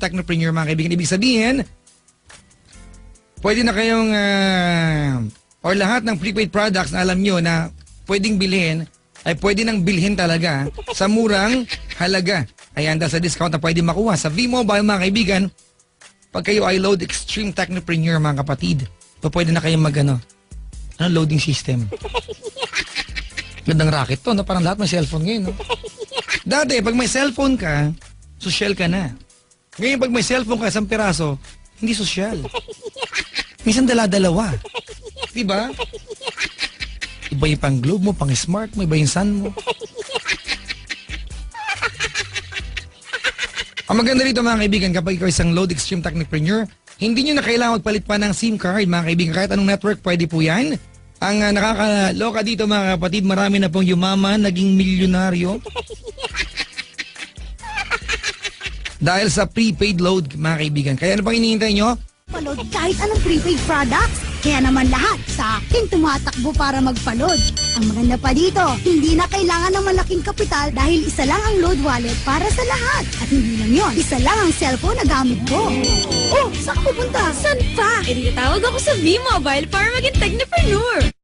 Technopreneur mga kaibigan. Ibig sabihin, pwede na kayong, or lahat ng prepaid products na alam nyo na pwedeng bilhin, ay pwede nang bilhin talaga sa murang halaga. Ayan, dahil sa discount na pwede makuha sa V-Mobile mga kaibigan, pag kayo ay load Extreme Technopreneur mga kapatid, pwede na kayong loading system. Gandang racket to, no? Parang lahat may cellphone ngayon, no? Dati, pag may cellphone ka, social ka na. Ngayon, pag may cellphone ka, 1 piraso, hindi social. Minsan dala-dalawa. Diba? Iba yung pang globe mo, pang smart mo, iba yung sun mo. Ang maganda rito mga kaibigan, kapag ikaw isang load Extreme Technopreneur, hindi nyo na kailangan magpalit pa ng SIM card mga kaibigan. Kahit anong network, pwede po yan. Ang nakakaloka dito mga kapatid, marami na pong yumaman, naging milyonaryo. Dahil sa prepaid load mga kaibigan. Kaya ano pang hinihintay nyo? Palod kahit anong prepaid products. Kaya naman lahat sa akin tumatakbo para magpalod. Ang maganda pa dito, hindi na kailangan ng malaking kapital dahil isa lang ang load wallet para sa lahat. At hindi lang yon, isa lang ang cellphone na gamit ko. Oh, saan ka pupunta? San pa? Eh di tawag ako sa V-Mobile para maging Technopreneur.